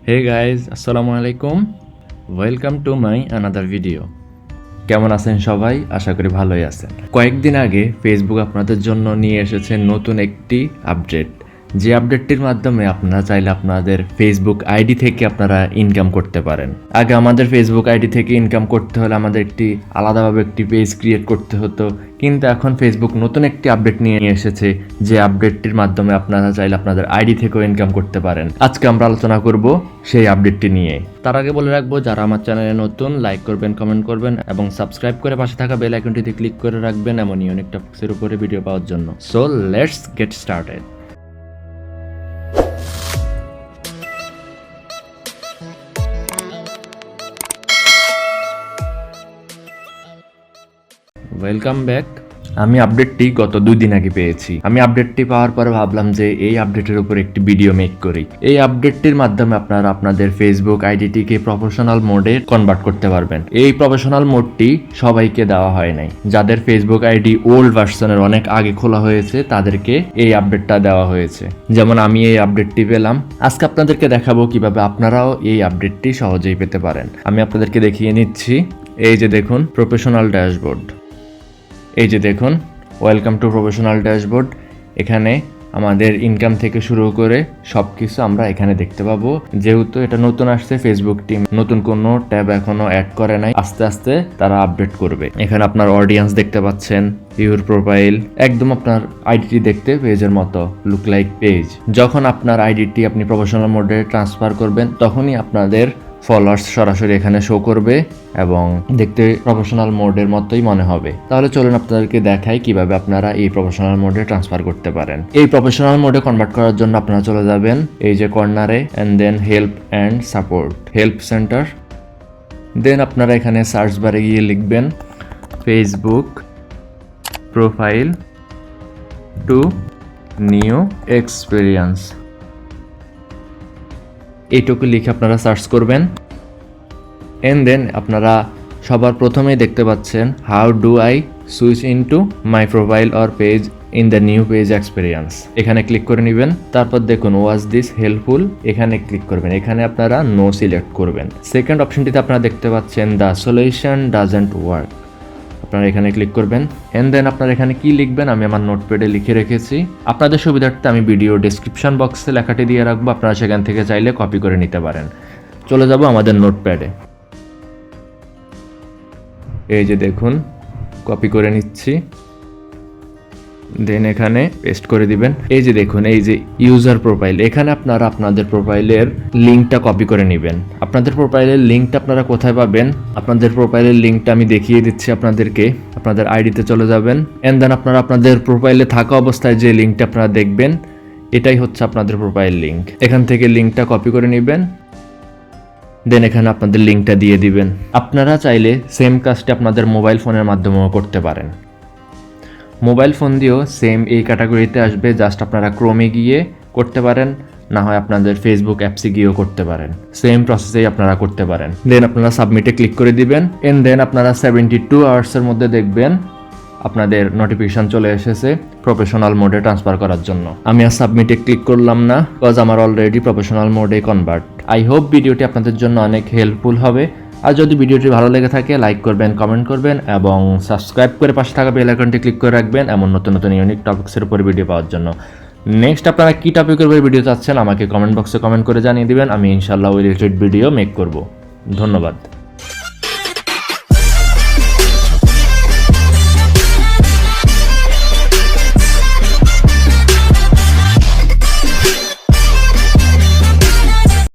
Hey guys, আসসালামু আলাইকুম। Welcome to my another video. কেমন আছেন সবাই? আশা করি ভালোই আছেন। কয়েকদিন আগে ফেসবুক আপনাদের জন্য নিয়ে এসেছে নতুন একটি আপডেট, যে আপডেটটির মাধ্যমে আপনারা চাইলে আপনাদের ফেসবুক আইডি থেকে আপনারা ইনকাম করতে পারেন। আগে আমাদের ফেসবুক আইডি থেকে ইনকাম করতে হলে আমাদের একটি আলাদাভাবে একটি পেজ ক্রিয়েট করতে হতো, কিন্তু এখন ফেসবুক নতুন একটি আপডেট নিয়ে এসেছে, যে আপডেটটির মাধ্যমে আপনারা চাইলে আপনাদের আইডি থেকেও ইনকাম করতে পারেন। আজকে আমরা আলোচনা করব সেই আপডেটটি নিয়ে। তার আগে বলে রাখবো, যারা আমার চ্যানেলে নতুন, লাইক করবেন, কমেন্ট করবেন এবং সাবস্ক্রাইব করে পাশে থাকা বেল আইকনটিতে ক্লিক করে রাখবেন এমনই অনেক টপিক্সের উপরে ভিডিও পাওয়ার জন্য। So let's get started. Welcome back. আমি আপডেটটি গত 2 দিন আগে পেয়েছি। আমি আপডেটটি পাওয়ার পরে ভাবলাম যে এই আপডেটের উপর একটি ভিডিও মেক করি। এই আপডেটটির মাধ্যমে আপনারা আপনাদের ফেসবুক আইডিটিকে প্রফেশনাল মোডে কনভার্ট করতে পারবেন। এই প্রফেশনাল মোডটি সবাইকে দেওয়া হয় নাই। যাদের ফেসবুক আইডি ওল্ড ভার্সনের অনেক আগে খোলা হয়েছে তাদেরকে এই আপডেটটা দেওয়া হয়েছে। যেমন আমি এই আপডেটটি পেলাম। আজকে আপনাদেরকে দেখাবো কিভাবে আপনারাও এই আপডেটটি সহজেই পেতে পারেন। আমি আপনাদেরকে দেখিয়ে নিচ্ছি। এই যে দেখুন প্রফেশনাল ড্যাশবোর্ড। এই যে দেখুন ওয়েলকাম টু প্রফেশনাল ড্যাশবোর্ড। এখানে আমাদের ইনকাম থেকে শুরু করে সব কিছু আমরা এখানে দেখতে পাবো। যেহেতু এটা নতুন আসছে, ফেসবুক টিম নতুন কোনো ট্যাব এখনো অ্যাড করে নাই, আস্তে আস্তে তারা আপডেট করবে। এখানে আপনার অডিয়েন্স দেখতে পাচ্ছেন, ইউর প্রোফাইল, একদম আপনার আইডিটি দেখতে পেজের মতো লুক লাইক পেজ। যখন আপনার আইডিটি আপনি প্রফেশনাল মোডে ট্রান্সফার করবেন তখনই আপনাদের ফলোয়ার্স সরাসরি এখানে শো করবে এবং দেখতে প্রফেশনাল মোডের মতোই মনে হবে। তাহলে চলুন আপনাদেরকে দেখাই কিভাবে আপনারা এই প্রফেশনাল মোডে ট্রান্সফার করতে পারেন। এই প্রফেশনাল মোডে কনভার্ট করার জন্য আপনারা চলে যাবেন এই যে কর্নারে, and then help and support, help center. Then আপনারা এখানে সার্চ বারে গিয়ে লিখবেন Facebook profile to new experience. এইটুকু লিখে আপনারা সার্চ করবেন। এন্ড দেন আপনারা সবার প্রথমেই দেখতে পাচ্ছেন how do I switch into my profile or page in the new page experience. এখানে ক্লিক করে নেবেন। তারপর দেখুন ওয়াজ দিস হেল্পফুল, এখানে ক্লিক করবেন। এখানে আপনারা নো সিলেক্ট করবেন। সেকেন্ড অপশনটিতে আপনারা দেখতে পাচ্ছেন দ্য সলিউশন ডাজন্ট ওয়ার্ক, আপনারা এখানে ক্লিক করবেন। এন্ড দেন আপনারা এখানে কি লিখবেন আমি আমার নোটপ্যাডে লিখে রেখেছি। আপনাদের সুবিধার্থে আমি ভিডিও ডেসক্রিপশন বক্সে লেখাটি দিয়ে রাখবো, আপনারা সেখান থেকে চাইলে কপি করে নিতে পারেন। চলে যাব আমাদের নোটপ্যাডে। এই যে দেখুন কপি করে নিচ্ছি, দেন এখানে পেস্ট করে দিবেন। এই যে দেখুন এই যে ইউজার প্রোফাইল, এখানে আপনারা আপনাদের প্রোফাইলের লিঙ্কটা কপি করে নেবেন। আপনাদের প্রোফাইলের লিঙ্কটা আপনারা কোথায় পাবেন? আপনাদের প্রোফাইলের লিঙ্কটা আমি দেখিয়ে দিচ্ছি আপনাদেরকে। আপনাদের আইডিতে চলে যাবেন, এন্ড দেন আপনারা আপনাদের প্রোফাইলে থাকা অবস্থায় যে লিঙ্কটা আপনারা দেখবেন এটাই হচ্ছে আপনাদের প্রোফাইল লিঙ্ক। এখান থেকে লিঙ্কটা কপি করে নেবেন, দেন এখানে আপনাদের লিঙ্কটা দিয়ে দিবেন। আপনারা চাইলে সেম কাজটি আপনাদের মোবাইল ফোনের মাধ্যমেও করতে পারেন। মোবাইল ফোন দিয়েও সেম এই ক্যাটাগরিতে আসবে, জাস্ট আপনারা ক্রোমে গিয়ে করতে পারেন, না হয় আপনাদের ফেসবুক অ্যাপসে গিয়েও করতে পারেন। সেম প্রসেসেই আপনারা করতে পারেন। দেন আপনারা সাবমিটে ক্লিক করে দিবেন, এন্ড দেন আপনারা 72 আওয়ার্সের মধ্যে দেখবেন আপনাদের নোটিফিকেশন চলে এসেছে প্রফেশনাল মোডে ট্রান্সফার করার জন্য। আমি আর সাবমিটে ক্লিক করলাম না, বিকজ আমার অলরেডি প্রফেশনাল মোডে কনভার্ট। আই হোপ ভিডিওটি আপনাদের জন্য অনেক হেল্পফুল হবে। আর যদি ভিডিওটি ভালো লেগে থাকে লাইক করবেন, কমেন্ট করবেন এবং সাবস্ক্রাইব করে পাশে থাকা বেল আইকনটি ক্লিক করে রাখবেন এমন নতুন নতুন ইউনিক টপিক্সের উপর ভিডিও পাওয়ার জন্য। নেক্সট আপনারা কী টপিকের উপর ভিডিও চাচ্ছেন আমাকে কমেন্ট বক্সে কমেন্ট করে জানিয়ে দিবেন। আমি ইনশাল্লাহ ওই রিলেটেড ভিডিও মেক করব। ধন্যবাদ।